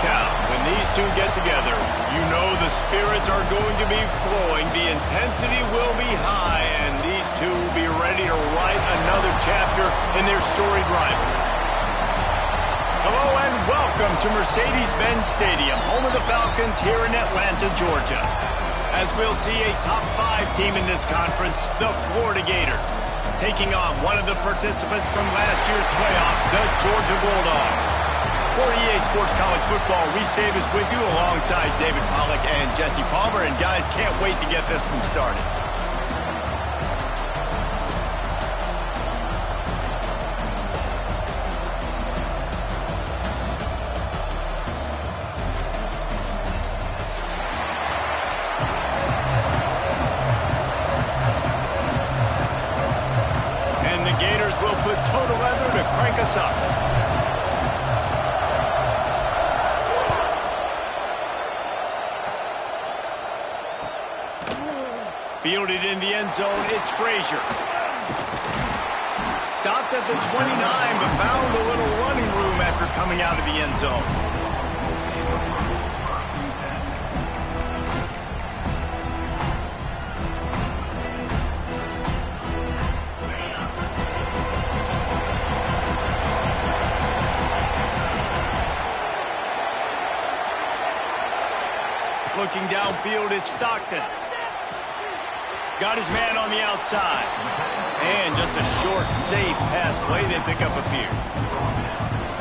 When these two get together, you know the spirits are going to be flowing, the intensity will be high, and these two will be ready to write another chapter in their storied rivalry. Hello and welcome to Mercedes-Benz Stadium, home of the Falcons here in Atlanta, Georgia. As we'll see a top 5 team in this conference, the Florida Gators, taking on one of the participants from last year's playoff, the Georgia Bulldogs. For EA Sports College Football, Reese Davis with you alongside David Pollack and Jesse Palmer. And guys, can't wait to get this one started. And the Gators will put total leather to crank us up. Fielded in the end zone, it's Frazier. Stopped at the 29, but found a little running room after coming out of the end zone. Looking downfield, it's Stockton. Got his man on the outside. And just a short, safe pass play. They pick up a few.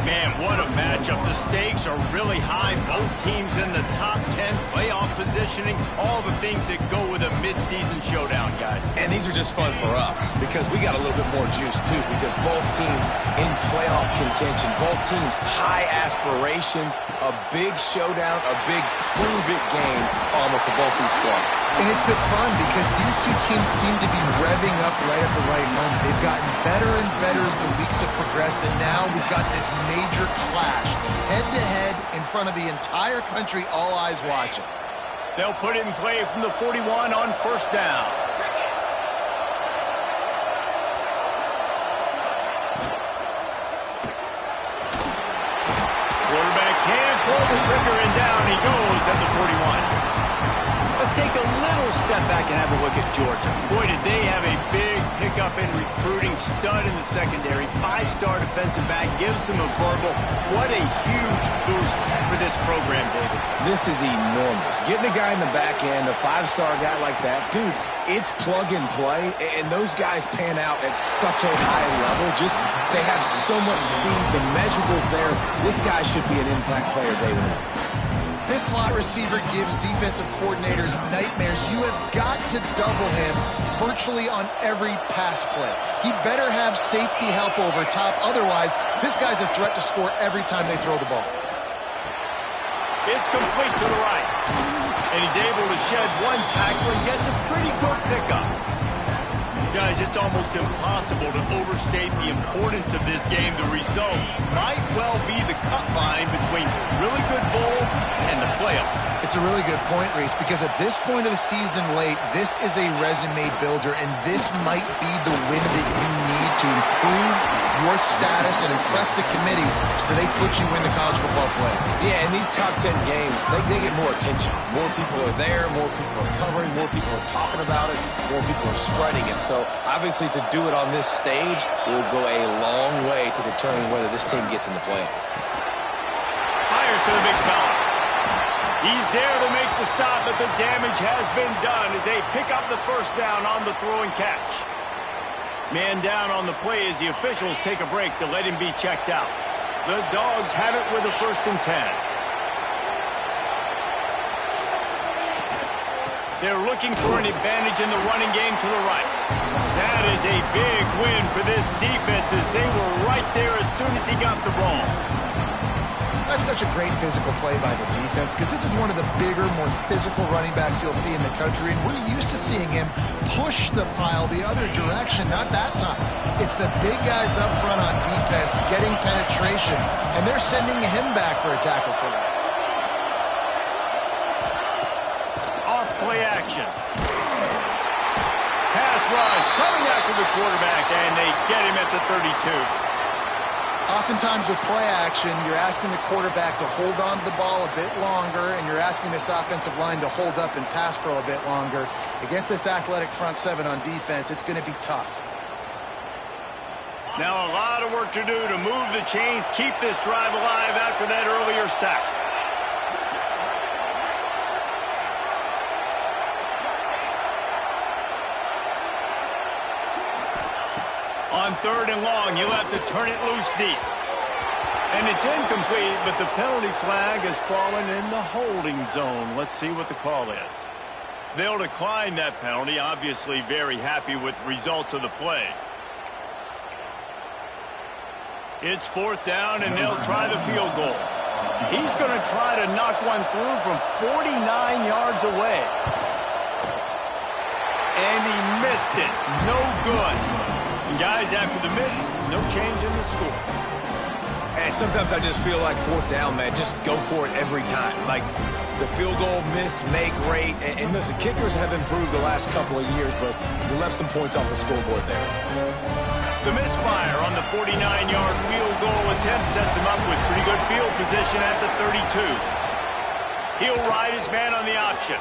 Man, what a matchup. The stakes are really high. Both teams in the top 10, playoff positioning, all the things that go with a midseason showdown, guys. And these are just fun for us because we got a little bit more juice, too, because both teams in playoff contention, both teams high aspirations, a big showdown, a big prove-it game for both these squads. And it's been fun because these two teams seem to be revving up right at the right moment. They've gotten better and better as the weeks have progressed, and now we've got this major clash, head-to-head in front of the entire country, all eyes watching. They'll put it in play from the 41 on first down. trigger, and down he goes at the 41. Let's take a little step back and have a look at Georgia. Boy, did they have a big pickup in recruiting. Stud in the secondary. 5-star defensive back. Gives them a verbal. What a huge boost for this program, David. This is enormous. Getting a guy in the back end, a 5-star guy like that, dude, it's plug and play, and those guys pan out at such a high level. Just, they have so much speed. The measurables there. This guy should be an impact player day one. This slot receiver gives defensive coordinators nightmares. You have got to double him virtually on every pass play. He better have safety help over top. Otherwise, this guy's a threat to score every time they throw the ball. It's complete to the right. And he's able to shed one tackle and gets a pretty good pickup. Guys, it's almost impossible to overstate the importance of this game. The result might well be the cut line between really good bowl and the playoffs. It's a really good point, Reese, because at this point of the season late, this is a resume builder, and this might be the win that you need to improve your status and impress the committee so that they put you in the college football playoff. Yeah, in these top 10 games, they get more attention. More people are there, more people are covering, more people are talking about it, more people are spreading it. So obviously to do it on this stage will go a long way to determine whether this team gets in the playoff. Fires to the big fella. He's there to make the stop, but the damage has been done as they pick up the first down on the throw and catch. Man down on the play as the officials take a break to let him be checked out. The Dogs have it with a 1st and 10. They're looking for an advantage in the running game to the right. That is a big win for this defense as they were right there as soon as he got the ball. That's such a great physical play by the defense because this is one of the bigger, more physical running backs you'll see in the country, and we're used to seeing him push the pile the other direction, not that time. It's the big guys up front on defense getting penetration, and they're sending him back for a tackle for that. Off play action. Pass rush coming after the quarterback, and they get him at the 32. Oftentimes with play action, you're asking the quarterback to hold on to the ball a bit longer, and you're asking this offensive line to hold up and pass pro a bit longer. Against this athletic front seven on defense, it's going to be tough. Now a lot of work to do to move the chains, keep this drive alive after that earlier sack. On 3rd and long, you'll have to turn it loose deep. And it's incomplete, but the penalty flag has fallen in the holding zone. Let's see what the call is. They'll decline that penalty, obviously very happy with results of the play. It's 4th down, and they'll try the field goal. He's going to try to knock one through from 49 yards away. And he missed it. No good. And guys, after the miss, no change in the score. And sometimes I just feel like 4th down, man, just go for it every time. Like the field goal, miss, make, rate. And listen, kickers have improved the last couple of years, but we left some points off the scoreboard there. The misfire on the 49-yard field goal attempt sets him up with pretty good field position at the 32. He'll ride his man on the option.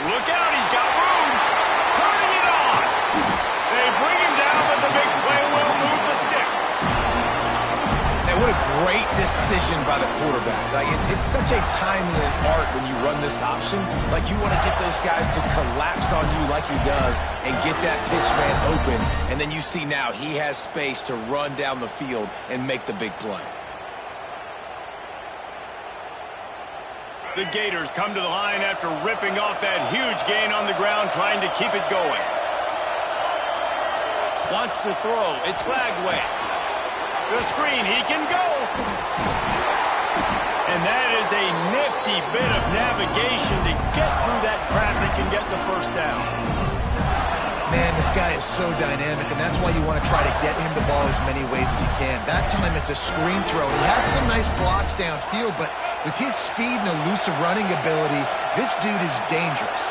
Look out, he's got room. Turning it on. They bring him down, but the big play will move the sticks. And what a great decision by the quarterback. Like it's such a timing and art when you run this option. Like you want to get those guys to collapse on you like he does and get that pitch man open. And then you see now he has space to run down the field and make the big play. The Gators come to the line after ripping off that huge gain on the ground, trying to keep it going. Wants to throw. It's Glagway. The screen. He can go. And that is a nifty bit of navigation to get through that traffic and get the first down. Man, this guy is so dynamic, and that's why you want to try to get him the ball as many ways as you can. That time it's a screen throw. He had some nice blocks downfield, but with his speed and elusive running ability, this dude is dangerous.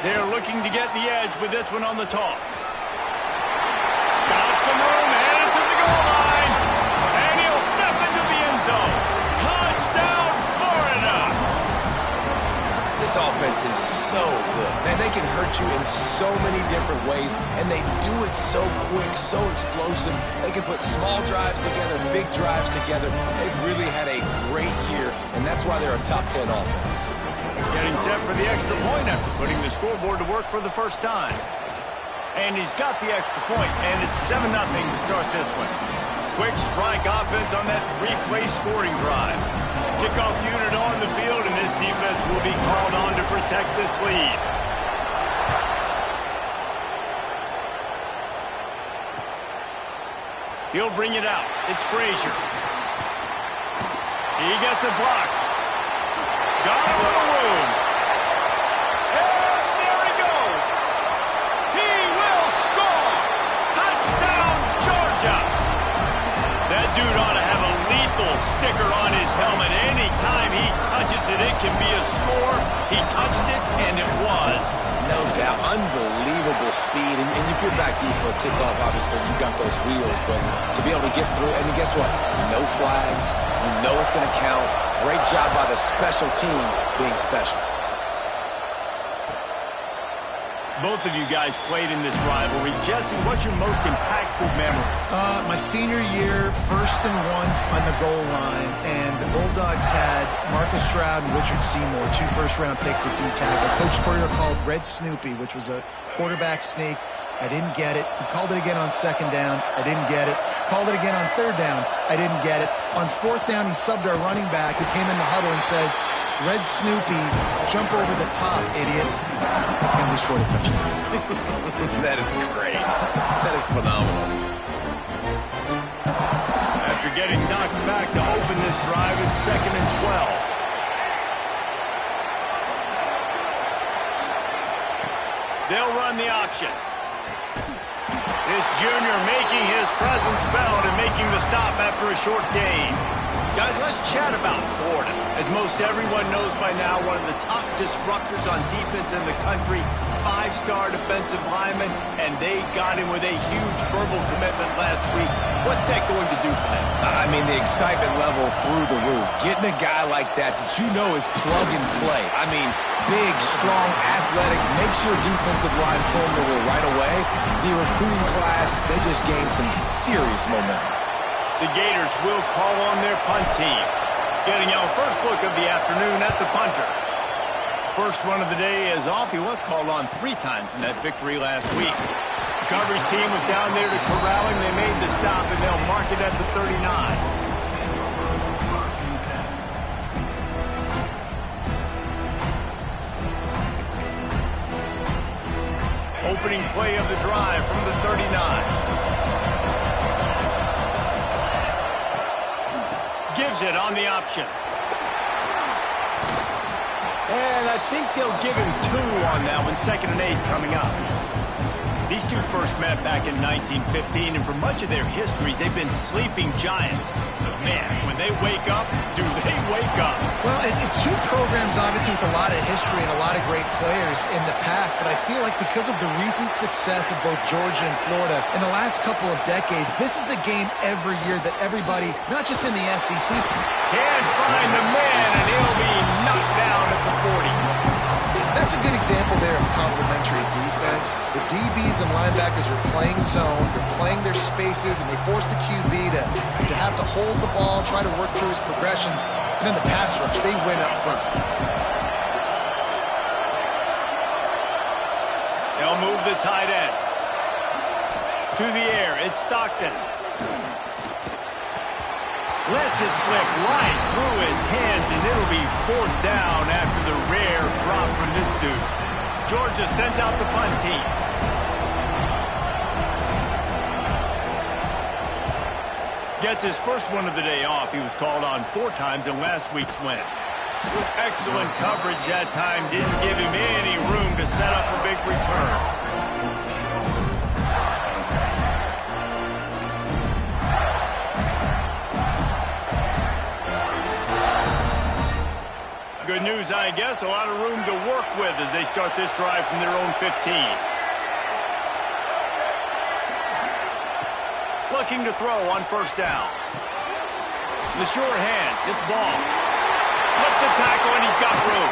They're looking to get the edge with this one on the toss. Got some room, headed to the goal line, and he'll step into the end zone. can hurt you in so many different ways, and they do it so quick, so explosive. They can put small drives together, big drives together. They've really had a great year, and that's why they're a top 10 offense. Getting set for the extra point after putting the scoreboard to work for the first time. And he's got the extra point, and it's 7-0 to start this one. Quick strike offense on that 3-play scoring drive. Kickoff unit on the field, and this defense will be called on to protect this lead. He'll bring it out. It's Frazier. He gets a block. Got a little room. And there he goes. He will score. Touchdown, Georgia. That dude ought to have a lethal sticker on his helmet. Anytime he touches it, it can be a score. He touched it, and it was. No doubt. Unbelievable speed. And if you're back deep for a kickoff, obviously you got those wheels. But to be able to get through, and guess what? No flags. You know it's going to count. Great job by the special teams being special. Both of you guys played in this rivalry. Jesse, what's your most impactful memory? My senior year, 1st and 1 on the goal line, and the Bulldogs had Marcus Stroud and Richard Seymour, 2 first-round picks at D-tackle. Coach Spurrier called Red Snoopy, which was a quarterback sneak. I didn't get it. He called it again on 2nd down. I didn't get it. Called it again on 3rd down. I didn't get it. On 4th down, he subbed our running back, who came in the huddle and says, Red Snoopy, jump over the top, idiot. And we scored a touchdown. That is great. That is phenomenal. After getting knocked back to open this drive, it's 2nd and 12. They'll run the option. This junior making his presence felt and making the stop after a short gain. Guys, let's chat about Florida. As most everyone knows by now, one of the top disruptors on defense in the country, 5-star defensive lineman, and they got him with a huge verbal commitment last week. What's that going to do for them? I mean, the excitement level through the roof. Getting a guy like that you know is plug and play. I mean, big, strong, athletic, makes your defensive line formidable right away. The recruiting class, they just gained some serious momentum. The Gators will call on their punt team. Getting our first look of the afternoon at the punter. First run of the day is off. He was called on 3 times in that victory last week. The coverage team was down there to corral him. They made the stop, and they'll mark it at the 39. Opening play of the drive from the 39. Gives it on the option. And I think they'll give him 2 on that one. 2nd and 8 coming up. These two first met back in 1915, and for much of their histories, they've been sleeping giants. But man, when they wake up, do they wake up? Well, it's 2 programs, obviously, with a lot of history and a lot of great players in the past, but I feel like because of the recent success of both Georgia and Florida in the last couple of decades, this is a game every year that everybody, not just in the SEC, can't find the man, and he'll be knocked down at the 40. That's a good example there of complementary defense. The DBs and linebackers are playing zone, they're playing their spaces, and they force the QB to have to hold the ball, try to work through his progressions, and then the pass rush, they win up front. They'll move the tight end. To the air, it's Stockton. Lets it slip right through his hands, and it'll be 4th down after the rare drop from this dude. Georgia sends out the punt team. Gets his first one of the day off. He was called on 4 times in last week's win. Excellent coverage that time. Didn't give him any room to set up a big return. Good news, I guess. A lot of room to work with as they start this drive from their own 15. Looking to throw on 1st down. The short hands. It's ball. Flips a tackle, and he's got room.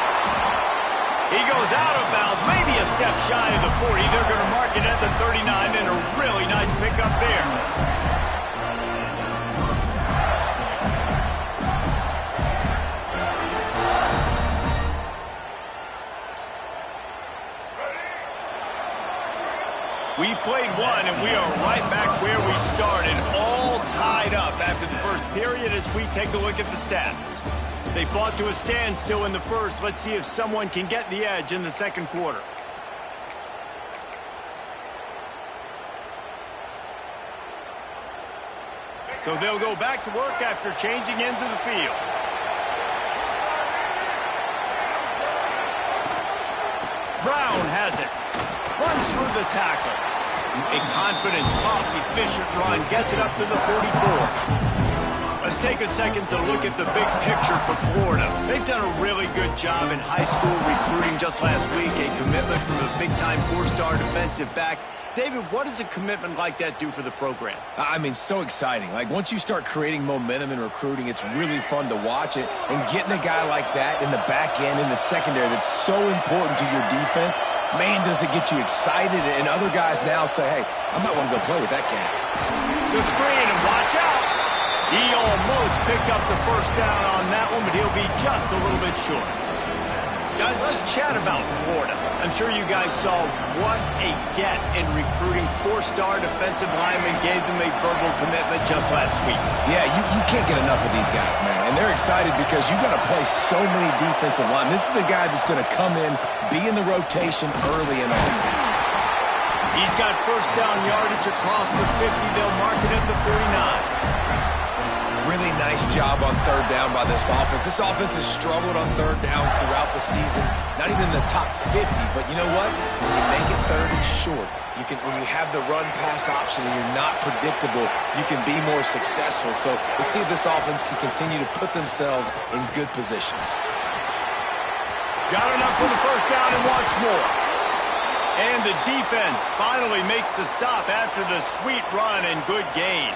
He goes out of bounds, maybe a step shy of the 40. They're going to mark it at the 39, and a really nice pickup there. We've played one, and we are right back where we started, all tied up after the first period as we take a look at the stats. They fought to a standstill in the first. Let's see if someone can get the edge in the second quarter. So they'll go back to work after changing into the field. Brown has it. Runs through the tackle. A confident, tough, efficient run gets it up to the 44. Let's take a second to look at the big picture for Florida. They've done a really good job in high school recruiting just last week, a commitment from a big-time four-star defensive back. David, what does a commitment like that do for the program? I mean, so exciting. Like, once you start creating momentum in recruiting, it's really fun to watch it. And getting a guy like that in the back end, in the secondary, that's so important to your defense, man, does it get you excited. And other guys now say, hey, I might want to go play with that cat. The screen, and watch out. He almost picked up the first down on that one, but he'll be just a little bit short. Guys, let's chat about Florida. I'm sure you guys saw what a get in recruiting. Four-star defensive linemen gave them a verbal commitment just last week. Yeah, you can't get enough of these guys, man. And they're excited because you got to play so many defensive linemen. This is the guy that's going to come in, be in the rotation early and often. He's got first down yardage across the 50. They'll mark it at the 49. Really nice job on third down by this offense. This offense has struggled on third downs throughout the season. Not even in the top 50, but you know what? When you make it 30 short, when you have the run-pass option and you're not predictable, you can be more successful. So let's see if this offense can continue to put themselves in good positions. Got enough for the first down and wants more. And the defense finally makes the stop after the sweet run and good gain.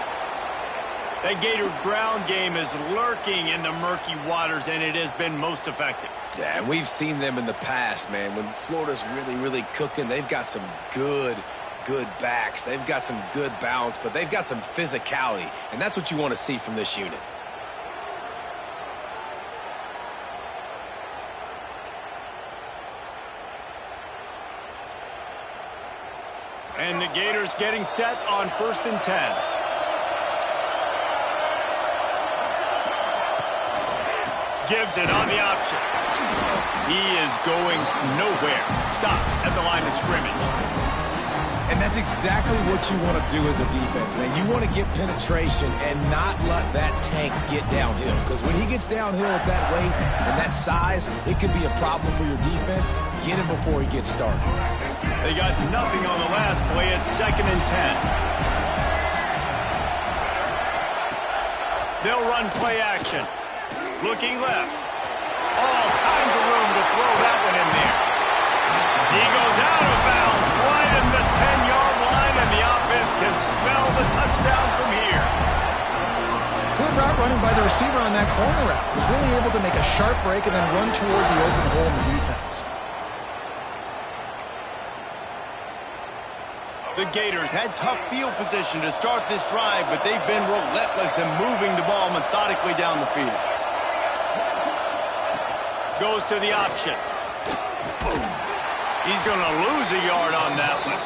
That Gator ground game is lurking in the murky waters, and it has been most effective. Yeah, and we've seen them in the past, man. When Florida's really, really cooking, they've got some good backs. They've got some good balance, but they've got some physicality, and that's what you want to see from this unit. And the Gators getting set on 1st and 10. Gives it on the option. He is going nowhere. Stop at the line of scrimmage. And that's exactly what you want to do as a defense, man. You want to get penetration and not let that tank get downhill. Because when he gets downhill at that weight and that size, it could be a problem for your defense. Get him before he gets started. They got nothing on the last play. It's 2nd and 10. They'll run play action. Looking left. All kinds of room to throw that one in there. He goes out of bounds right at the 10-yard line, and the offense can smell the touchdown from here. Good route running by the receiver on that corner route. Was really able to make a sharp break and then run toward the open hole in the defense. The Gators had tough field position to start this drive, but they've been relentless in moving the ball methodically down the field. Goes to the option. Boom. He's going to lose a yard on that one.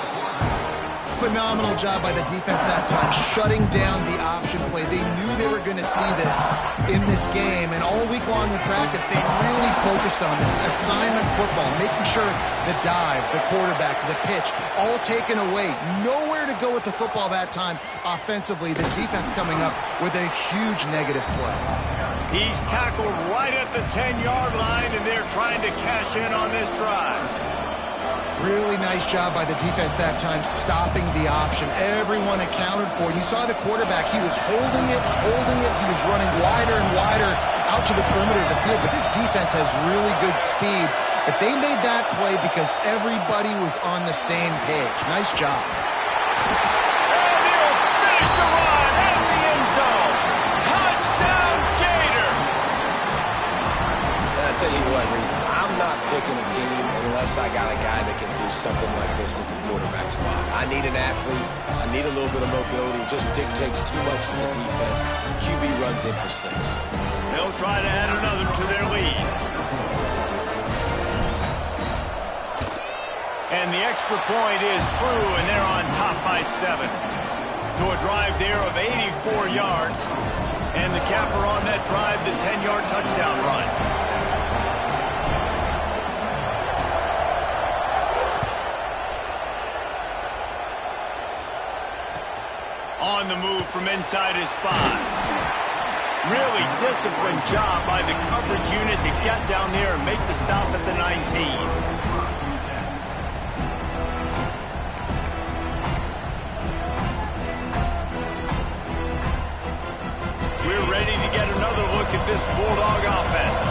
Phenomenal job by the defense that time, shutting down the option play. They knew they were going to see this in this game, and all week long in practice, they really focused on this assignment football, making sure the dive, the quarterback, the pitch, all taken away. Nowhere to go with the football that time offensively. The defense coming up with a huge negative play. He's tackled right at the 10-yard line, and they're trying to cash in on this drive. Really nice job by the defense that time, stopping the option. Everyone accounted for it. You saw the quarterback. He was holding it. He was running wider and wider out to the perimeter of the field. But this defense has really good speed. But they made that play because everybody was on the same page. Nice job. And he'll finish the run in the end zone. Touchdown, Gator. And I'll tell you what, Reese, I'm not picking a team unless I got a guy that can do something like this at the quarterback spot. I need an athlete. I need a little bit of mobility. It just dictates too much to the defense. QB runs in for 6. They'll try to add another to their lead. And the extra point is true, and they're on top by 7. So a drive there of 84 yards. And the capper on that drive, the 10-yard touchdown run. On the move from inside his 5. Really disciplined job by the coverage unit to get down there and make the stop at the 19. We're ready to get another look at this Bulldog offense.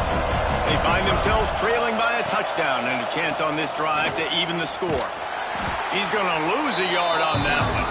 They find themselves trailing by a touchdown and a chance on this drive to even the score. He's going to lose a yard on that one.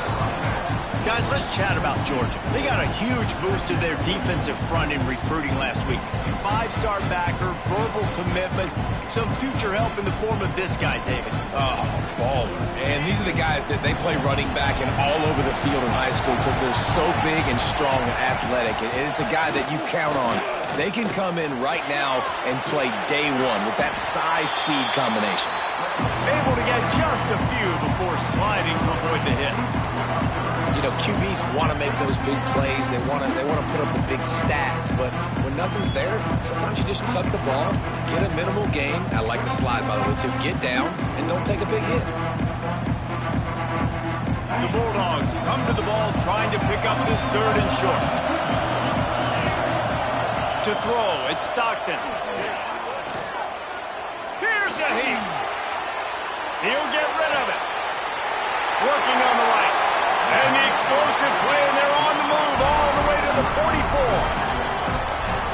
Guys, let's chat about Georgia. They got a huge boost to their defensive front in recruiting last week. 5-star backer, verbal commitment, some future help in the form of this guy, David. Oh, baller. And these are the guys that they play running back and all over the field in high school because they're so big and strong and athletic. And it's a guy that you count on. They can come in right now and play day one with that size-speed combination. Able to get just a few before sliding to avoid the hits. You know, QBs want to make those big plays. They want to put up the big stats. But when nothing's there, sometimes you just tuck the ball, get a minimal gain. I like the slide, by the way, too. Get down and don't take a big hit. The Bulldogs come to the ball trying to pick up this 3rd and short. To throw, it's Stockton. Here's a heat. He'll get rid of it. Working on the right. And the explosive play, and they're on the move all the way to the 44.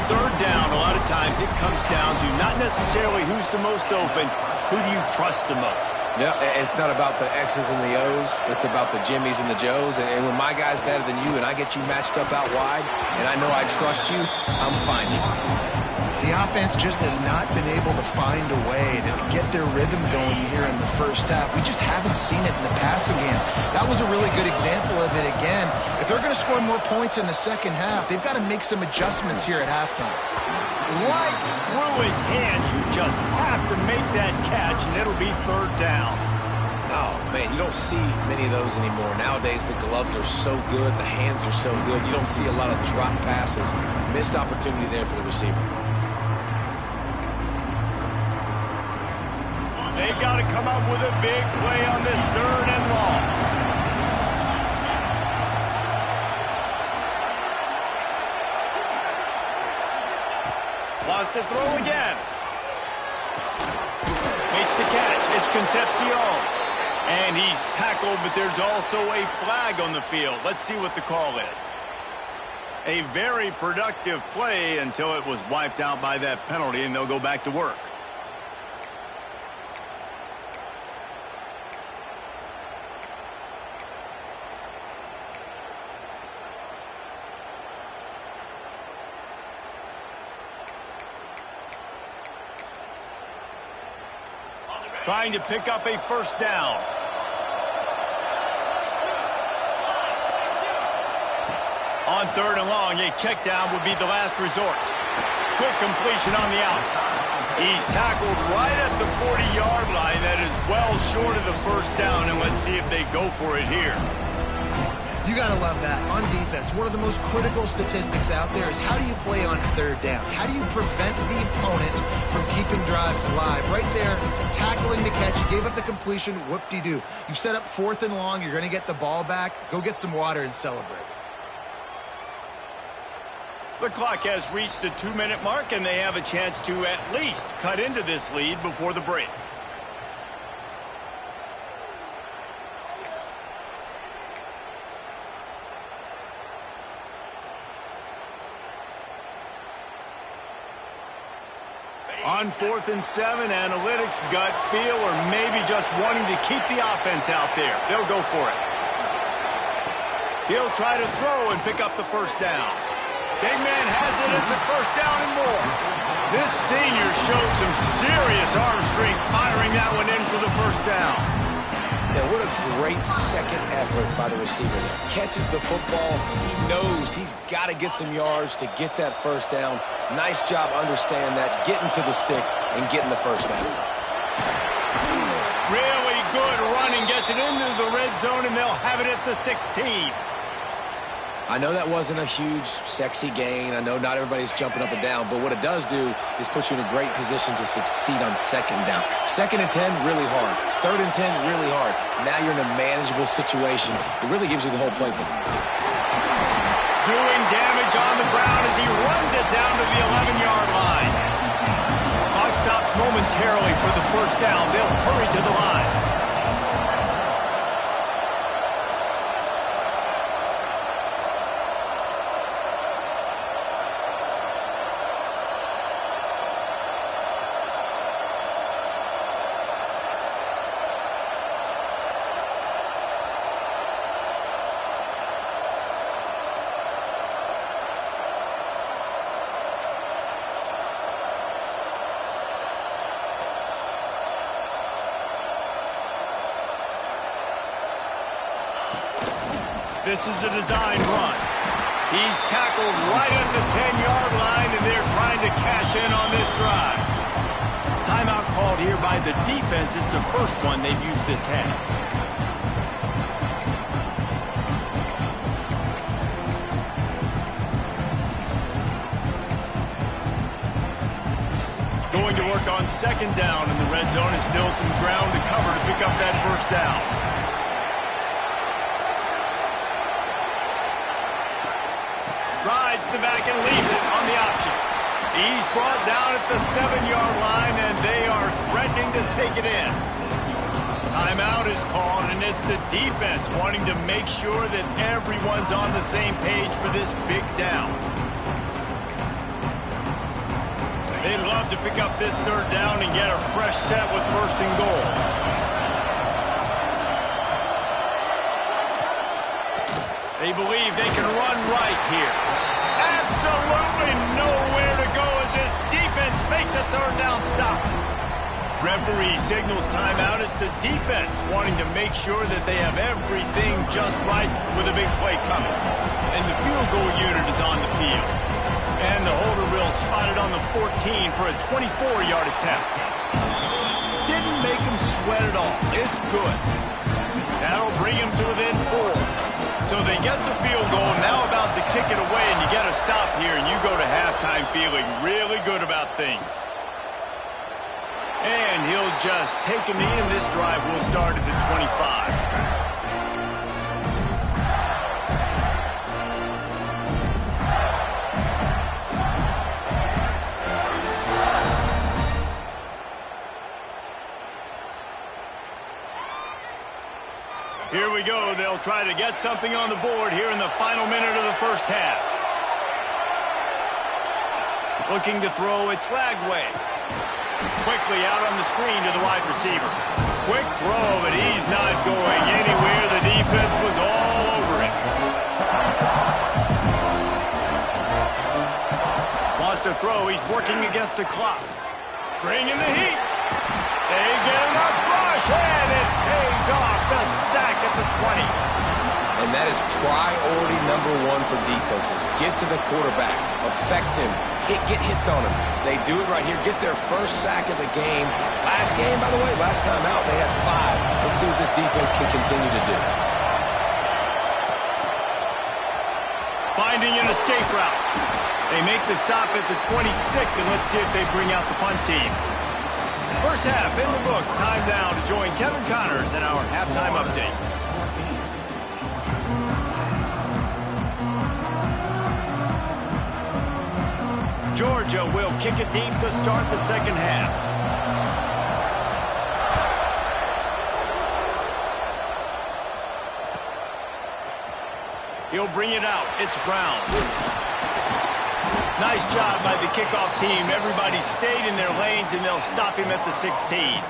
3rd down, a lot of times it comes down to not necessarily who's the most open, who do you trust the most? Yeah, it's not about the X's and the O's. It's about the Jimmies and the Joes. And when my guy's better than you and I get you matched up out wide and I know I trust you, I'm finding you. The offense just has not been able to find a way to get their rhythm going here in the first half. We just haven't seen it in the passing game. That was a really good example of it again. If they're going to score more points in the second half, they've got to make some adjustments here at halftime. Right through his hands, you just have to make that catch, and it'll be 3rd down. Oh, man, you don't see many of those anymore. Nowadays, the gloves are so good, the hands are so good. You don't see a lot of drop passes. Missed opportunity there for the receiver. They've got to come up with a big play on this 3rd and long. Lost to throw again. Makes the catch. It's Concepcion. And he's tackled, but there's also a flag on the field. Let's see what the call is. A very productive play until it was wiped out by that penalty, and they'll go back to work. Trying to pick up a 1st down. On 3rd and long, a check down would be the last resort. Quick completion on the out. He's tackled right at the 40-yard line. That is well short of the 1st down, and let's see if they go for it here. You got to love that. On defense, one of the most critical statistics out there is how do you play on 3rd down? How do you prevent the opponent from keeping drives alive? Right there, tackling the catch. You gave up the completion. Whoop-de-doo. You set up 4th and long. You're going to get the ball back. Go get some water and celebrate. The clock has reached the 2-minute mark, and they have a chance to at least cut into this lead before the break. On 4th and 7, analytics, gut feel, or maybe just wanting to keep the offense out there. They'll go for it. He'll try to throw and pick up the 1st down. Big man has it. It's a first down and more. This senior showed some serious arm strength firing that one in for the first down. Now, what a great second effort by the receiver there. Catches the football. He knows he's got to get some yards to get that first down. Nice job understanding that, getting to the sticks and getting the first down. Really good running. Gets it into the red zone, and they'll have it at the 16. I know that wasn't a huge, sexy gain. I know not everybody's jumping up and down, but what it does do is put you in a great position to succeed on second down. Second and 10, really hard. Third and 10, really hard. Now you're in a manageable situation. It really gives you the whole playbook. Doing damage on the ground as he runs it down to the 11-yard line. Clock stops momentarily for the first down. They'll hurry to the line. This is a design run. He's tackled right at the 10-yard line, and they're trying to cash in on this drive. Timeout called here by the defense. It's the first one they've used this half. Going to work on second down in the red zone. Is still some ground to cover to pick up that first down. Rides the back and leaves it on the option. He's brought down at the 7-yard line, and they are threatening to take it in. Timeout is called, and it's the defense wanting to make sure that everyone's on the same page for this big down. They'd love to pick up this third down and get a fresh set with first and goal. They believe they can run right here. Absolutely nowhere to go as this defense makes a third down stop. Referee signals timeout. It's the defense wanting to make sure that they have everything just right with a big play coming. And the field goal unit is on the field. And the holder reel spotted on the 14 for a 24-yard attempt. Didn't make him sweat at all. It's good. That'll bring him to within 4. So they get the field goal, now about to kick it away, and you get a stop here, and you go to halftime feeling really good about things. And he'll just take a knee, and this drive will start at the 25. Here we go. They'll try to get something on the board here in the final minute of the first half. Looking to throw, it's Lagway. Quickly out on the screen to the wide receiver. Quick throw, but he's not going anywhere. The defense was all over it. Lost a throw. He's working against the clock. Bringing the heat. They get enough rush, and it pays off. The sack at the 20. And that is priority number 1 for defenses. Get to the quarterback. Affect him. Get hits on him. They do it right here. Get their first sack of the game. Last game, by the way, last time out, they had 5. Let's see what this defense can continue to do. Finding an escape route. They make the stop at the 26, and let's see if they bring out the punt team. First half in the books. Time now to join Kevin Connors in our halftime update. Georgia will kick it deep to start the second half. He'll bring it out. It's Brown. Nice job by the kickoff team. Everybody stayed in their lanes, and they'll stop him at the 16.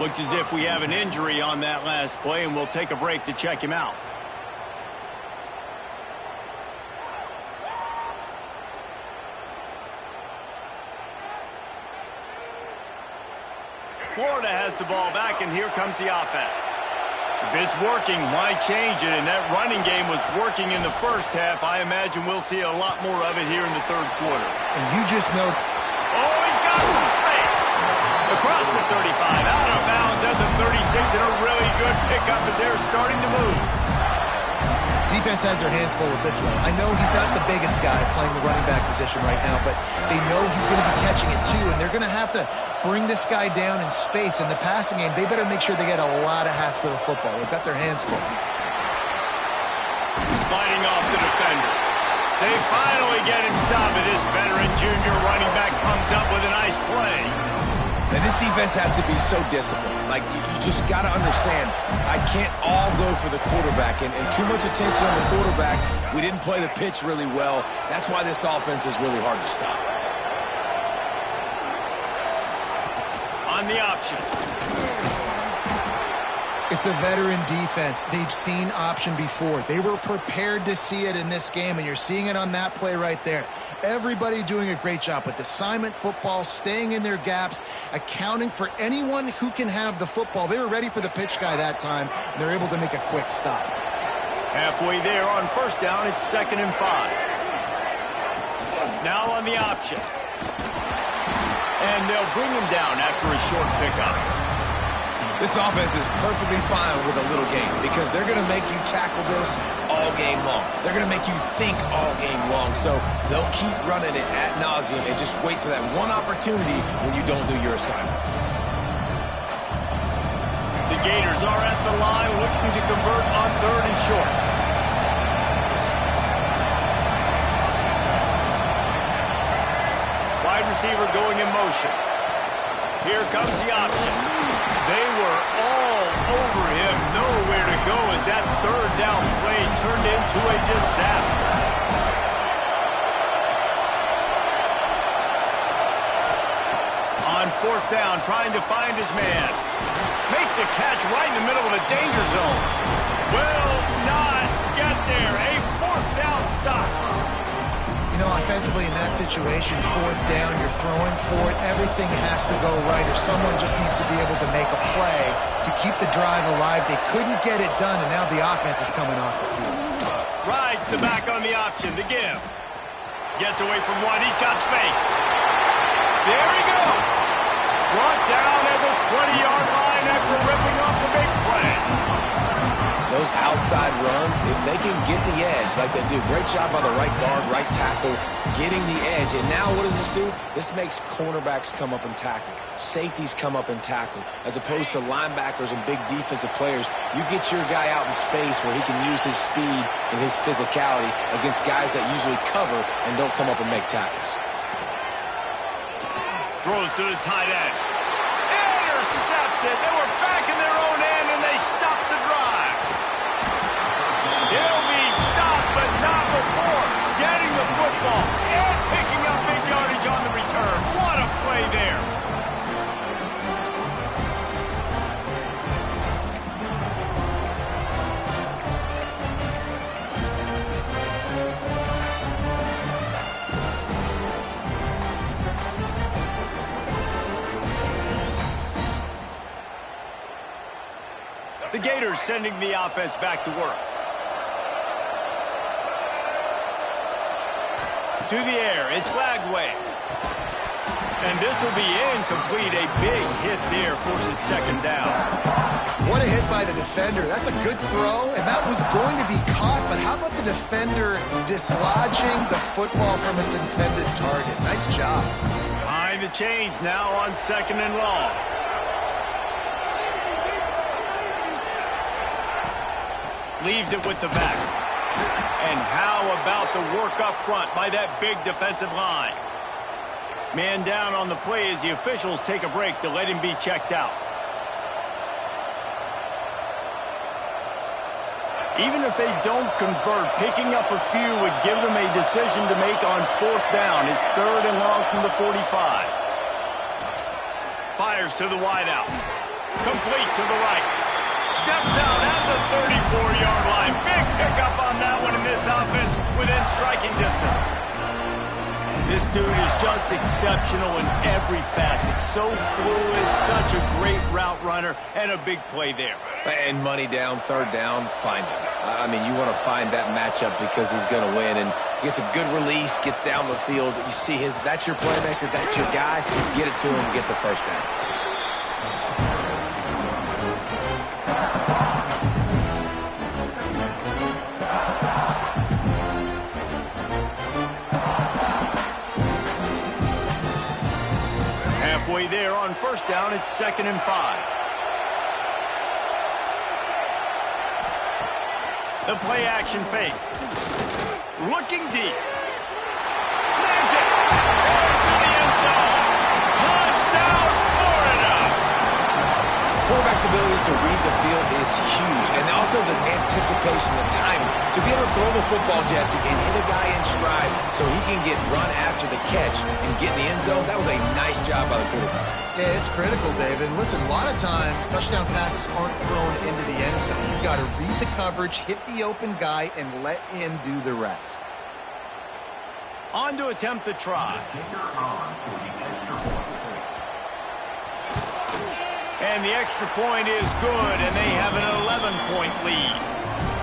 Looks as if we have an injury on that last play, and we'll take a break to check him out. Florida has the ball back, and here comes the offense. If it's working, why change it? And that running game was working in the first half. I imagine we'll see a lot more of it here in the third quarter. And you just know... Oh, he's got some space. Across the 35, out of bounds at the 36, and a really good pickup as they're starting to move. Defense has their hands full with this one. I know he's not the biggest guy playing the running back position right now, but they know he's going to be catching it too, and they're going to have to bring this guy down in space. In the passing game, they better make sure they get a lot of hats to the football. They've got their hands full. Fighting off the defender. They finally get him stopped, and this veteran junior running back comes up with a nice play. And this defense has to be so disciplined. Like, you just got to understand, I can't all go for the quarterback. And too much attention on the quarterback. We didn't play the pitch really well. That's why this offense is really hard to stop. On the option. It's a veteran defense. They've seen option before. They were prepared to see it in this game, and you're seeing it on that play right there. Everybody doing a great job with assignment football, staying in their gaps, accounting for anyone who can have the football. They were ready for the pitch guy that time, and they're able to make a quick stop. Halfway there on first down, it's 2nd and 5. Now on the option. And they'll bring him down after a short pickup. This offense is perfectly fine with a little game because they're going to make you tackle this all game long. They're going to make you think all game long. So they'll keep running it ad nauseum and just wait for that one opportunity when you don't do your assignment. The Gators are at the line looking to convert on 3rd and short. Wide receiver going in motion. Here comes the option. They were all over him, nowhere to go as that 3rd down play turned into a disaster. On 4th down, trying to find his man. Makes a catch right in the middle of a danger zone. Will not get there. A 4th down stop. You know, offensively in that situation, 4th down, you're throwing for it. Everything has to go right, or someone just needs to be able to make a play to keep the drive alive. They couldn't get it done, and now the offense is coming off the field. Rides the back on the option to give. Gets away from one. He's got space. There he goes. Brought down at the 20-yard line after ripping off the big play. Those outside runs, if they can get the edge like they do, great job by the right guard, right tackle, getting the edge. And now what does this do? This makes cornerbacks come up and tackle. Safeties come up and tackle. As opposed to linebackers and big defensive players, you get your guy out in space where he can use his speed and his physicality against guys that usually cover and don't come up and make tackles. Throws to the tight end. Intercepted. They were back in their own end, and they stopped the drive. He'll be stopped, but not before getting the football and picking up big yardage on the return. What a play there. The Gators sending the offense back to work. To the air, it's Lagway. And this will be incomplete. A big hit there forces 2nd down. What a hit by the defender. That's a good throw, and that was going to be caught, but how about the defender dislodging the football from its intended target? Nice job. Behind the chains now on 2nd and long. Leaves it with the back. And how about the work up front by that big defensive line? Man down on the play as the officials take a break to let him be checked out. Even if they don't convert, picking up a few would give them a decision to make on 4th down. It's 3rd and long from the 45. Fires to the wideout. Complete to the right. Steps out at the 34-yard line. Big pickup on that one in this offense within striking distance. This dude is just exceptional in every facet. So fluid, such a great route runner, and a big play there. And money down, third down, find him. I mean, you want to find that matchup because he's going to win. And gets a good release, gets down the field. You see that's your playmaker, that's your guy. Get it to him, get the first down. Halfway there on first down, it's 2nd and 5. The play action fake. Looking deep. Snags it. To the end zone. Touchdown, Florida. Quarterback's abilities to read the field is huge. And also the anticipation, the timing. To be able to throw the football, Jesse, and hit a guy in stride so he can get run after the catch and get in the end zone, that was a nice job by the quarterback. Yeah, it's critical, David. And listen, a lot of times, touchdown passes aren't thrown into the end zone. You've got to read the coverage, hit the open guy, and let him do the rest. On to attempt the try. And the extra point is good, and they have an 11-point lead.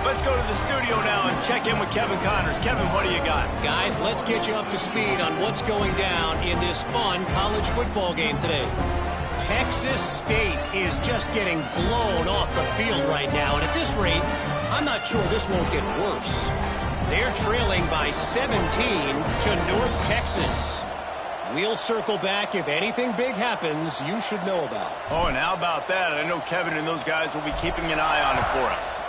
Let's go to the studio now and check in with Kevin Connors. Kevin, what do you got? Guys, let's get you up to speed on what's going down in this fun college football game today. Texas State is just getting blown off the field right now, and at this rate, I'm not sure this won't get worse. They're trailing by 17 to North Texas. We'll circle back if anything big happens you should know about. Oh, and how about that? I know Kevin and those guys will be keeping an eye on it for us.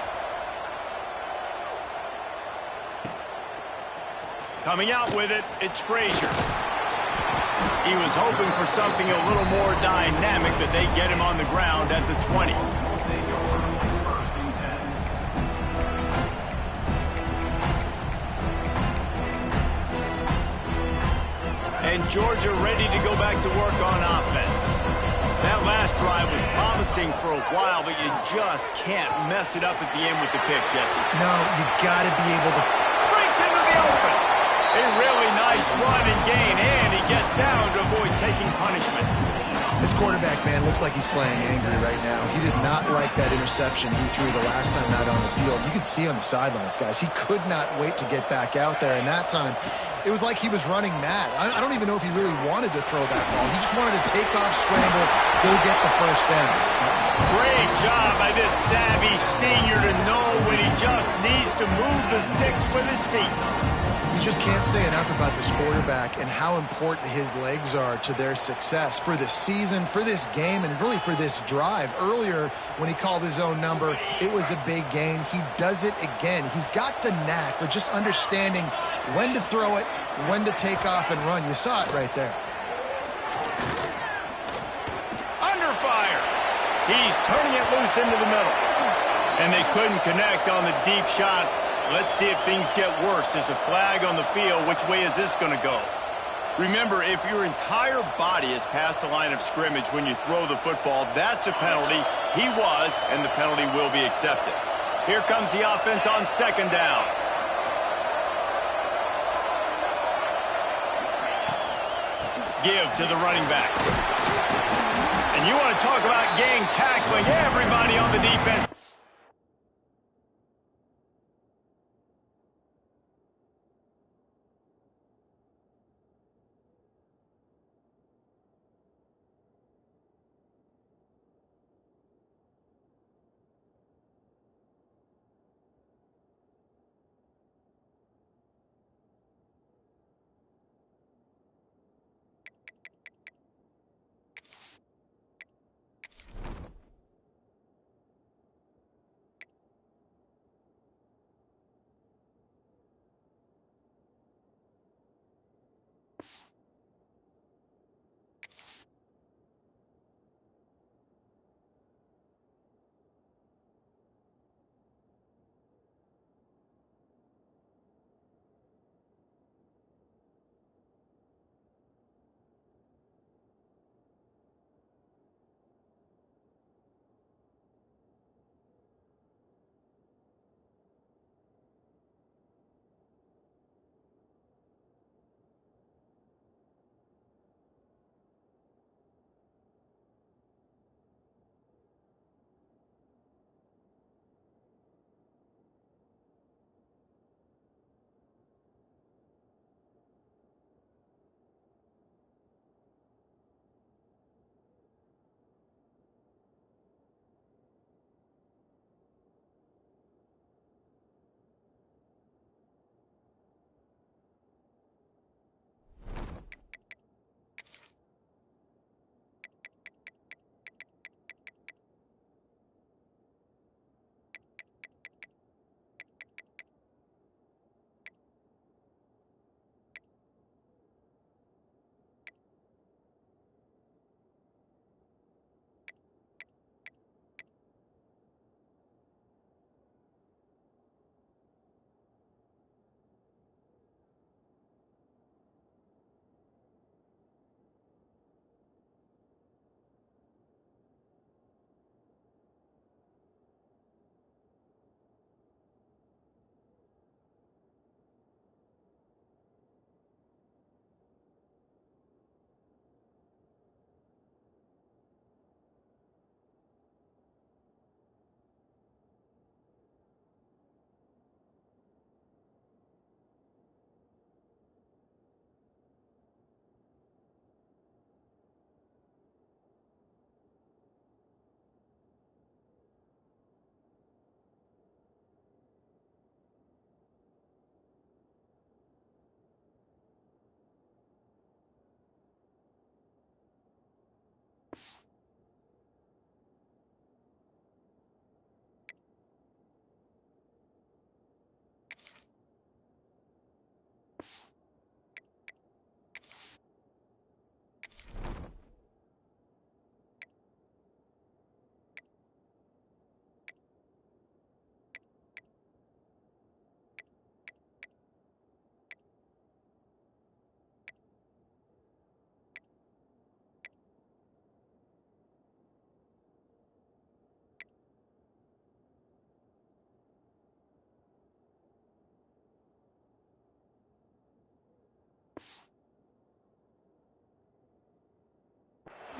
Coming out with it, it's Frazier. He was hoping for something a little more dynamic, but they get him on the ground at the 20. And Georgia ready to go back to work on offense. That last drive was promising for a while, but you just can't mess it up at the end with the pick, Jesse. No, you got to be able to... Breaks into the open. A really nice run and gain, and he gets down to avoid taking punishment. This quarterback, man, looks like he's playing angry right now. He did not like that interception he threw the last time out on the field. You could see on the sidelines, guys. He could not wait to get back out there, and that time, it was like he was running mad. I don't even know if he really wanted to throw that ball. He just wanted to take off, scramble, go get the first down. Great job by this savvy senior to know when he just needs to move the sticks with his feet. You just can't say enough about this quarterback and how important his legs are to their success for this season, for this game, and really for this drive. Earlier, when he called his own number, it was a big gain. He does it again. He's got the knack for just understanding when to throw it, when to take off and run. You saw it right there. Under fire. He's turning it loose into the middle. And they couldn't connect on the deep shot. Let's see if things get worse. There's a flag on the field. Which way is this going to go? Remember, if your entire body is past the line of scrimmage when you throw the football, that's a penalty. He was, and the penalty will be accepted. Here comes the offense on second down. Give to the running back. And you want to talk about gang tackling. Everybody on the defense.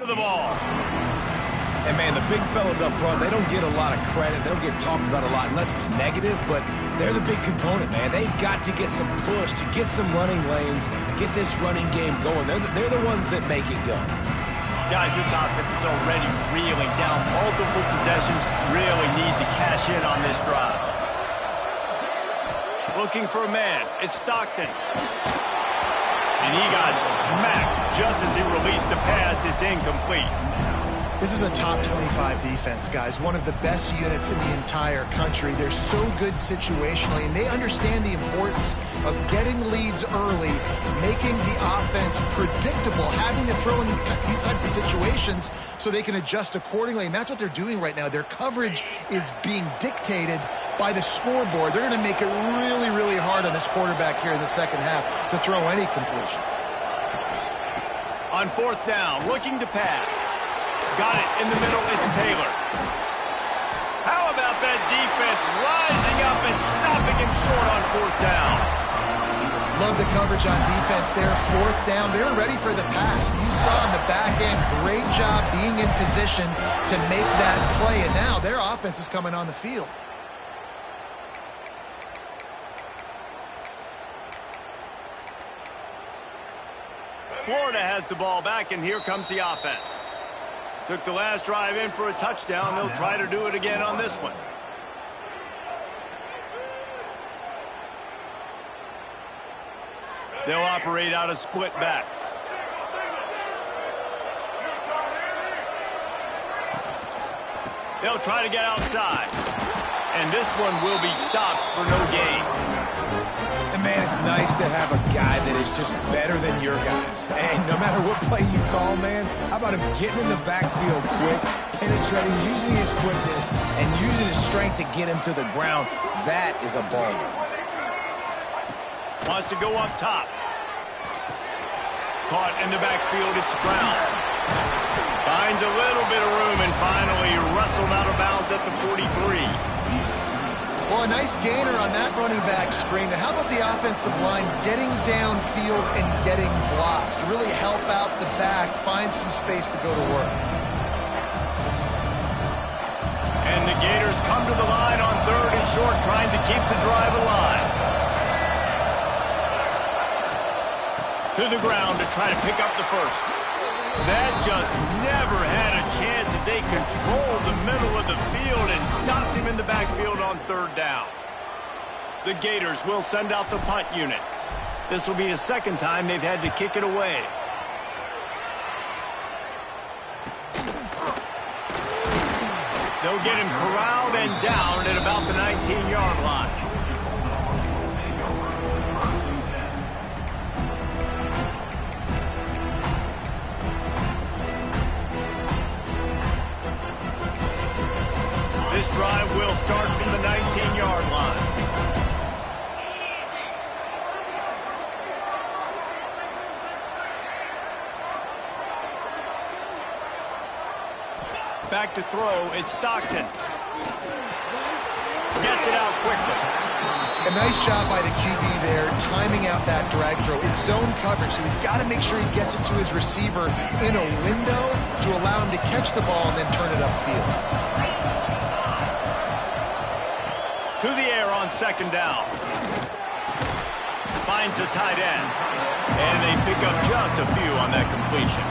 the ball. And, man, the big fellas up front, they don't get a lot of credit. They don't get talked about a lot unless it's negative, but they're the big component, man. They've got to get some push, to get some running lanes, get this running game going. They're the ones that make it go. Guys, this offense is already reeling down multiple possessions. Really need to cash in on this drive. Looking for a man. It's Stockton. And he got smacked just as he released the pass. It's incomplete. This is a top 25 defense, guys. One of the best units in the entire country. They're so good situationally, and they understand the importance of getting leads early, making the offense predictable, having to throw in these types of situations so they can adjust accordingly. And that's what they're doing right now. Their coverage is being dictated by the scoreboard. They're going to make it really, really hard on this quarterback here in the second half to throw any completions. On fourth down, looking to pass. Got it in the middle, it's Taylor. How about that defense rising up and stopping him short on fourth down? Love the coverage on defense there. Fourth down, they're ready for the pass. You saw in the back end, great job being in position to make that play, and now their offense is coming on the field. Florida has the ball back, and here comes the offense. Took the last drive in for a touchdown. They'll try to do it again on this one. They'll operate out of split backs. They'll try to get outside. And this one will be stopped for no gain. And, man, it's nice to have a guy that is just better than your guys. And no matter what play you call, man, how about him getting in the backfield quick, penetrating, using his quickness, and using his strength to get him to the ground? That is a baller. Wants to go up top. Caught in the backfield, it's Brown. Finds a little bit of room and finally wrestled out of bounds at the 43. Well, a nice gainer on that running back screen. Now, how about the offensive line getting downfield and getting blocks to really help out the back, find some space to go to work? And the Gators come to the line on third and short, trying to keep the drive alive. To the ground to try to pick up the first. That just never had a chance as they controlled the middle of the field and stopped him in the backfield on third down. The Gators will send out the punt unit. This will be the second time they've had to kick it away. They'll get him corralled and down at about the 19-yard line. This drive will start from the 19-yard line. Back to throw, it's Stockton. Gets it out quickly. A nice job by the QB there, timing out that drag throw. It's zone coverage, so he's got to make sure he gets it to his receiver in a window to allow him to catch the ball and then turn it upfield. To the air on second down. Finds a tight end. And they pick up just a few on that completion.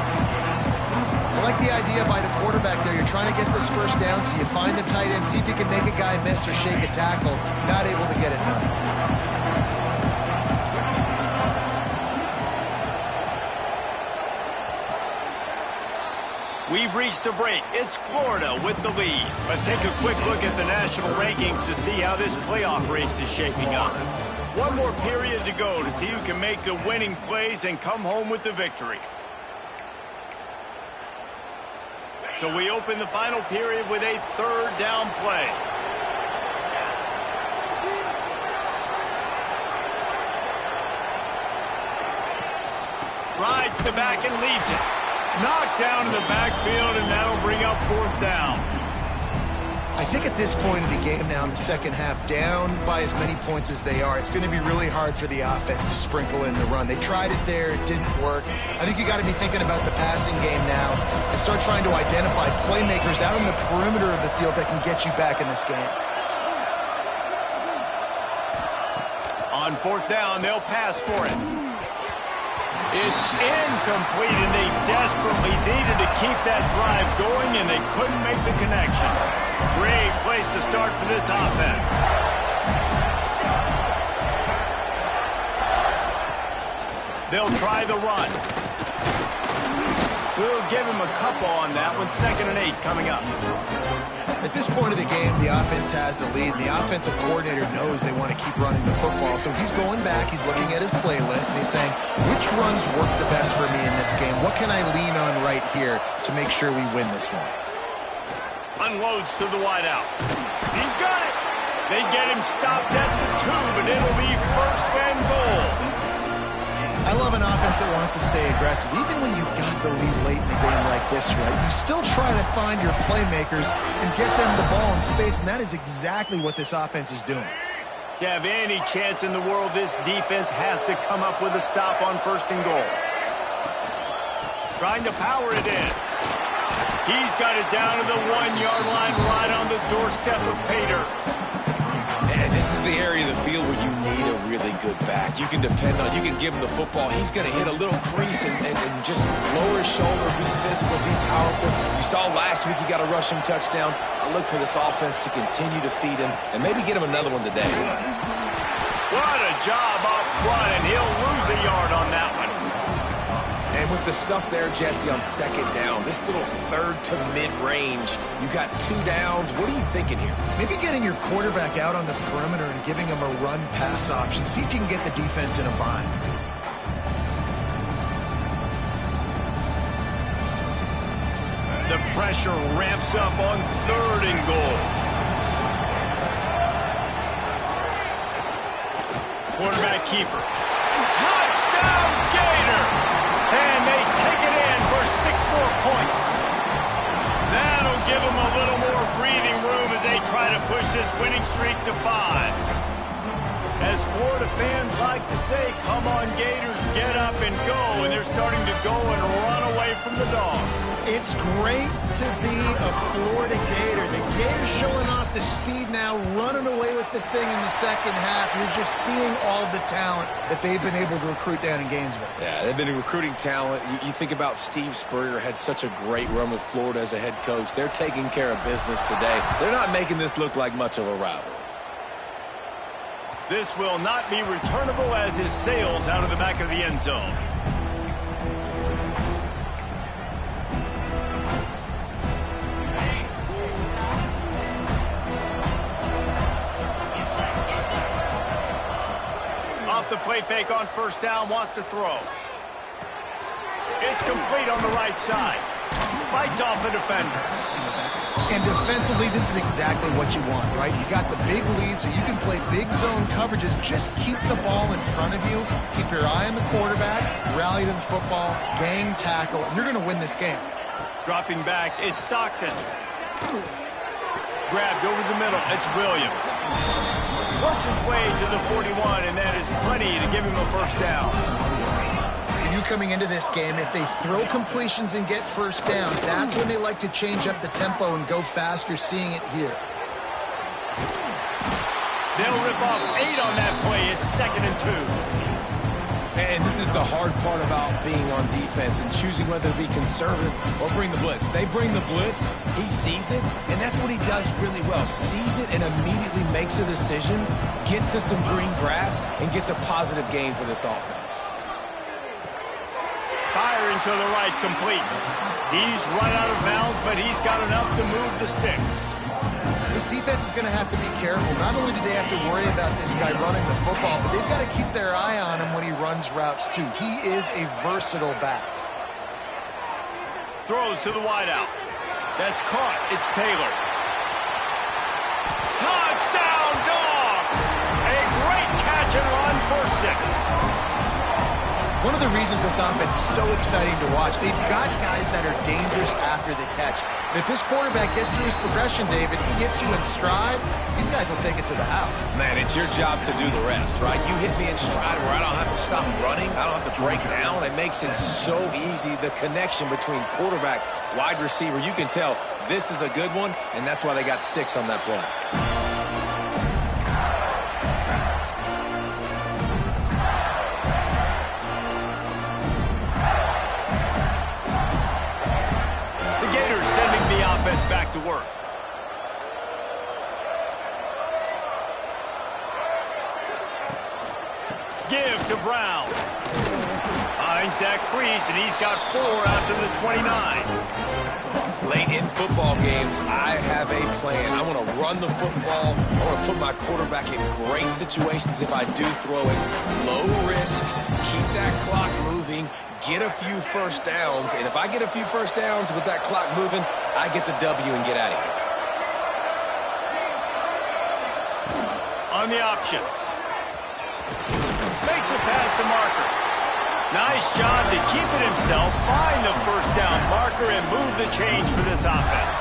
I like the idea by the quarterback there. You're trying to get this first down, so you find the tight end, see if you can make a guy miss or shake a tackle. Not able to get it done. We've reached a break. It's Florida with the lead. Let's take a quick look at the national rankings to see how this playoff race is shaping up. One more period to go to see who can make the winning plays and come home with the victory. So we open the final period with a third down play. Rides the back and leaves it. Knocked down in the backfield, and that'll bring up fourth down. I think at this point of the game now in the second half, down by as many points as they are, it's going to be really hard for the offense to sprinkle in the run. They tried it there. It didn't work. I think you got to be thinking about the passing game now and start trying to identify playmakers out on the perimeter of the field that can get you back in this game. On fourth down, they'll pass for it. It's incomplete, and they desperately needed to keep that drive going, and they couldn't make the connection. Great place to start for this offense. They'll try the run. We'll give him a couple on that one. 2nd and 8 coming up. At this point of the game, the offense has the lead, and the offensive coordinator knows they want to keep running the football. So he's going back, he's looking at his playlist, and he's saying, which runs work the best for me in this game? What can I lean on right here to make sure we win this one? Unloads to the wideout. He's got it. They get him stopped at the 2, but it'll be 1st and goal. I love an offense that wants to stay aggressive. Even when you've got the lead late in a game like this, right, you still try to find your playmakers and get them the ball in space, and that is exactly what this offense is doing. To have any chance in the world, this defense has to come up with a stop on 1st and goal. Trying to power it in. He's got it down to the 1-yard line, right on the doorstep of Pater. And this is the area of the field where you need a really good back. You can depend on, you can give him the football. He's going to hit a little crease and just lower his shoulder, be physical, be powerful. You saw last week he got a rushing touchdown. I look for this offense to continue to feed him and maybe get him another one today. What a job up front, and he'll lose a yard on that one. And with the stuff there, Jesse, on 2nd down, this little 3rd to mid-range, you got 2 downs. What are you thinking here? Maybe getting your quarterback out on the perimeter and giving him a run-pass option. See if you can get the defense in a bind. The pressure ramps up on 3rd and goal. Quarterback keeper. Touchdown, Gator! And they take it in for 6 more points. That'll give them a little more breathing room as they try to push this winning streak to 5. As Florida fans like to say, come on Gators, get up and go. And they're starting to go and run away from the Dogs. It's great to be a Florida Gator. The Gators showing off the speed now, running away with this thing in the second half. You're just seeing all the talent that they've been able to recruit down in Gainesville. Yeah, they've been recruiting talent. You think about Steve Spurrier, had such a great run with Florida as a head coach. They're taking care of business today. They're not making this look like much of a rivalry. This will not be returnable as it sails out of the back of the end zone. Off the play fake on 1st down, wants to throw. It's complete on the right side. Fights off a defender. And defensively, this is exactly what you want, right? You got the big lead, so you can play big zone coverages. Just keep the ball in front of you. Keep your eye on the quarterback. Rally to the football. Gang tackle. And you're going to win this game. Dropping back, it's Stockton. Grabbed over the middle, it's Williams. Works his way to the 41, and that is plenty to give him a 1st down. You coming into this game, if they throw completions and get 1st downs, that's when they like to change up the tempo and go fast. You're seeing it here. They'll rip off 8 on that play. It's 2nd and 2. And this is the hard part about being on defense and choosing whether to be conservative or bring the blitz. They bring the blitz, he sees it, and that's what he does really well. Sees it and immediately makes a decision, gets to some green grass, and gets a positive gain for this offense. Firing to the right, complete. He's run out of bounds, but he's got enough to move the sticks. This defense is going to have to be careful. Not only do they have to worry about this guy running the football, but they've got to keep their eye on him when he runs routes, too. He is a versatile back. Throws to the wideout. That's caught. It's Taylor. Touchdown, Dogs! A great catch and run for 6. One of the reasons this offense is so exciting to watch, they've got guys that are dangerous after the catch. And if this quarterback gets through his progression, David, he gets you in stride, these guys will take it to the house. Man, it's your job to do the rest, right? You hit me in stride where I don't have to stop running. I don't have to break down. It makes it so easy, the connection between quarterback, wide receiver. You can tell this is a good one, and that's why they got 6 on that play. Back to work. Give to Brown. Finds that crease, and he's got 4 after the 29. Late in football games, I have a plan. I want to run the football. I want to put my quarterback in great situations if I do throw it. Low risk, keep that clock moving, get a few first downs, and if I get a few first downs with that clock moving, I get the W and get out of here. On the option. Makes a pass to Marker. Nice job to keep it himself, find the first down marker, and move the change for this offense.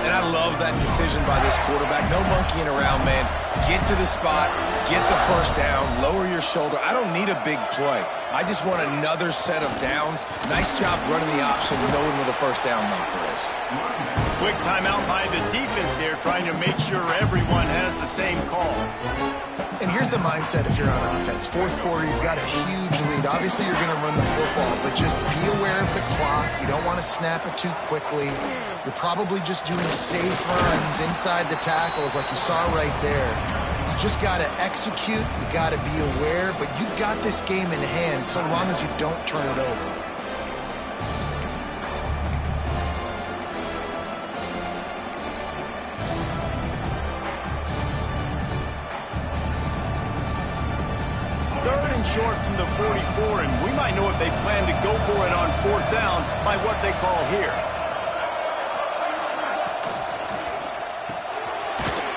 And I love that decision by this quarterback. No monkeying around, man. Get to the spot, get the first down, lower your shoulder. I don't need a big play. I just want another set of downs. Nice job running the option, knowing where the first down marker is. Quick timeout by the defense there, trying to make sure everyone has the same call. And here's the mindset if you're on offense. Fourth quarter, you've got a huge lead. Obviously, you're going to run the football, but just be aware of the clock. You don't want to snap it too quickly. You're probably just doing safe runs inside the tackles like you saw right there. You just got to execute. You got to be aware, but you've got this game in hand so long as you don't turn it over. Short from the 44, and we might know if they plan to go for it on 4th down by what they call here.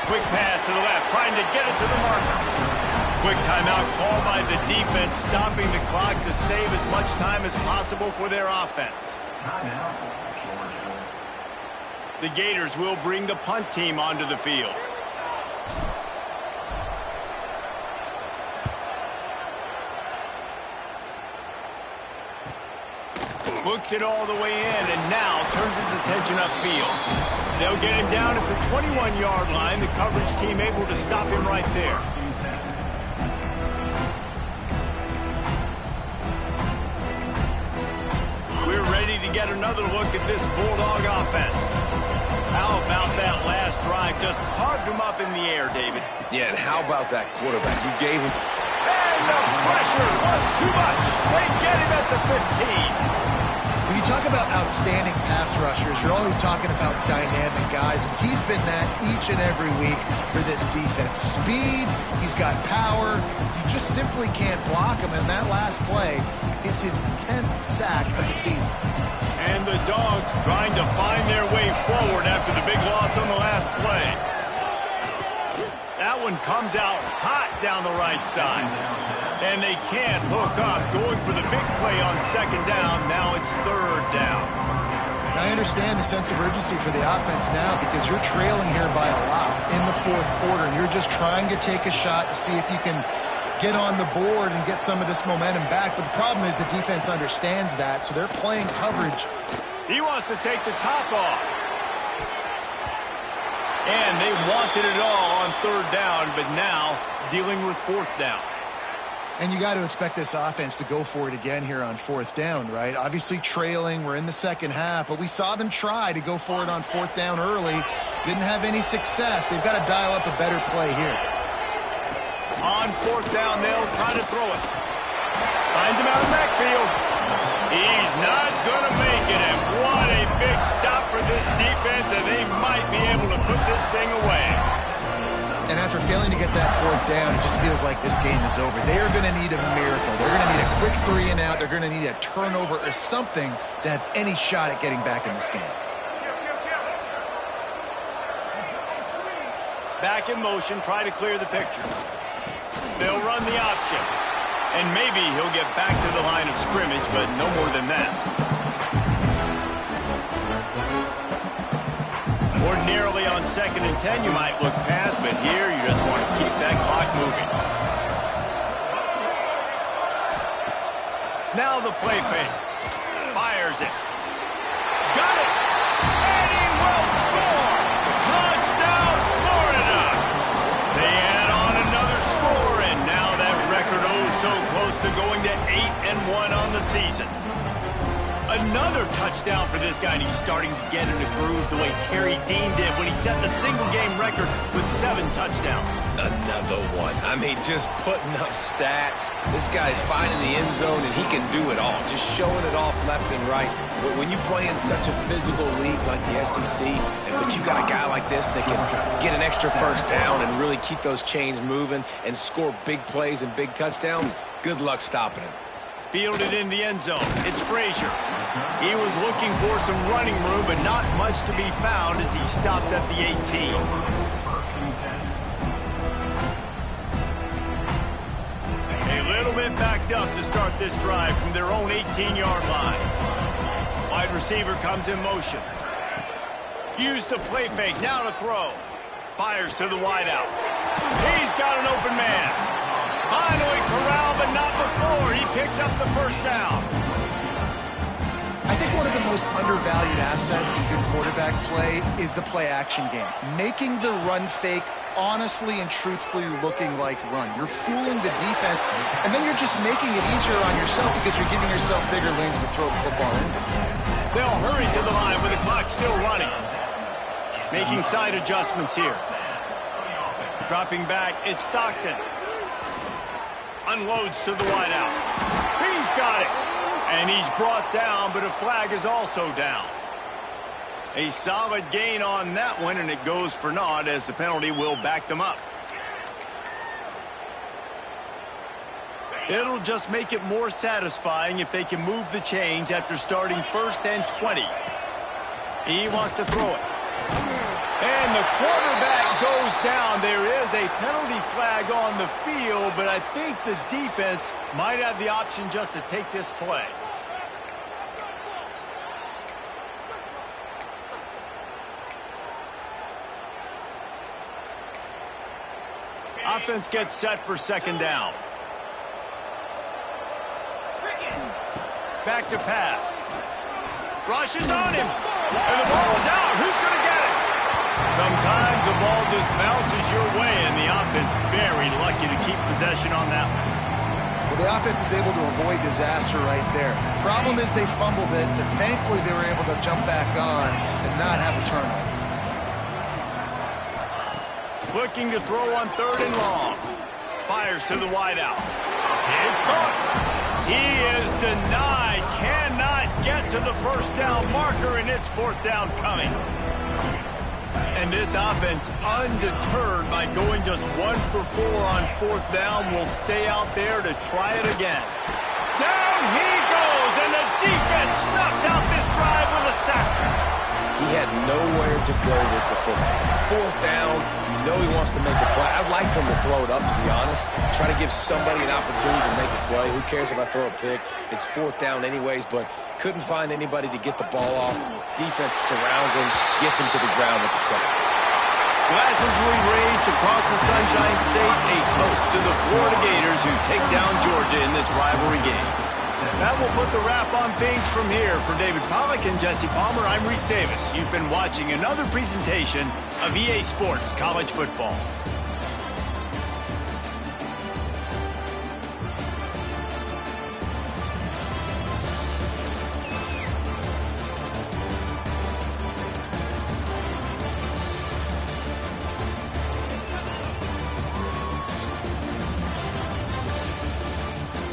Quick pass to the left, trying to get it to the marker. Quick timeout call by the defense, stopping the clock to save as much time as possible for their offense. The Gators will bring the punt team onto the field. Looks it all the way in, and now turns his attention upfield. They'll get him down at the 21-yard line. The coverage team able to stop him right there. We're ready to get another look at this Bulldog offense. How about that last drive? Just carved him up in the air, David. Yeah, and how about that quarterback? You gave him... And the pressure was too much. They get him at the 15. When you talk about outstanding pass rushers, you're always talking about dynamic guys, and he's been that each and every week for this defense. Speed, he's got power, you just simply can't block him, and that last play is his 10th sack of the season. And the Dogs trying to find their way forward after the big loss on the last play. That one comes out hot down the right side. And they can't hook up, going for the big play on 2nd down. Now it's 3rd down. And I understand the sense of urgency for the offense now because you're trailing here by a lot in the 4th quarter, and you're just trying to take a shot to see if you can get on the board and get some of this momentum back. But the problem is the defense understands that, so they're playing coverage. He wants to take the top off. And they wanted it all on 3rd down, but now dealing with 4th down. And you got to expect this offense to go for it again here on 4th down, right? Obviously trailing, we're in the 2nd half, but we saw them try to go for it on 4th down early. Didn't have any success. They've got to dial up a better play here. On 4th down, they'll try to throw it. Finds him out of the backfield. He's not going to make it, and what a big stop for this defense, and they might be able to put this thing away. And after failing to get that 4th down, it just feels like this game is over. They are going to need a miracle. They're going to need a quick 3 and out. They're going to need a turnover or something to have any shot at getting back in this game. Back in motion, try to clear the picture. They'll run the option. And maybe he'll get back to the line of scrimmage, but no more than that. Ordinarily on 2nd and 10, you might look past, but here you just want to keep that clock moving. Now the play fake. Fires it. Got it! And he will score! Touchdown, Florida! They add on another score, and now that record so close to going to 8-1 on the season. Another touchdown for this guy, and he's starting to get in the groove the way Terry Dean did when he set the single-game record with 7 touchdowns. Another one. I mean, just putting up stats. This guy's finding the end zone, and he can do it all, just showing it off left and right. But when you play in such a physical league like the SEC, but you got a guy like this that can get an extra first down and really keep those chains moving and score big plays and big touchdowns, good luck stopping him. Fielded in the end zone. It's Frazier. He was looking for some running room, but not much to be found as he stopped at the 18. A little bit backed up to start this drive from their own 18-yard line. Wide receiver comes in motion. Use the play fake, now to throw. Fires to the wideout. He's got an open man. Finally corralled, but not before. He picks up the first down. I think one of the most undervalued assets in good quarterback play is the play-action game. Making the run fake honestly and truthfully looking like run. You're fooling the defense, and then you're just making it easier on yourself because you're giving yourself bigger lanes to throw the football into. They'll hurry to the line with the clock still running. Making side adjustments here. Dropping back, it's Stockton. Unloads to the wideout. He's got it. And he's brought down, but a flag is also down. A solid gain on that one, and it goes for naught as the penalty will back them up. It'll just make it more satisfying if they can move the chains after starting 1st and 20. He wants to throw it. And the quarterback goes down. There is a penalty flag on the field, but I think the defense might have the option just to take this play. Offense gets set for 2nd down. Back to pass. Rushes on him. And the ball is out. Who's going to get it? Sometimes the ball just bounces your way, and the offense very lucky to keep possession on that one. Well, the offense is able to avoid disaster right there. Problem is they fumbled it, but thankfully they were able to jump back on and not have a turnover. Looking to throw on 3rd and long. Fires to the wideout. It's caught. He is denied. Cannot get to the first down marker, and it's 4th down coming. And this offense, undeterred by going just 1 for 4 on 4th down, will stay out there to try it again. Down he goes, and the defense snuffs out this drive with a sack. He had nowhere to go with the football. 4th down, you know he wants to make a play. I'd like for him to throw it up, to be honest. Try to give somebody an opportunity to make a play. Who cares if I throw a pick? It's 4th down anyways, but couldn't find anybody to get the ball off. Defense surrounds him, gets him to the ground with the sack. Glasses will be raised across the Sunshine State. A toast to the Florida Gators who take down Georgia in this rivalry game. That will put the wrap on things from here. For David Pollack and Jesse Palmer, I'm Reese Davis. You've been watching another presentation of EA Sports College Football.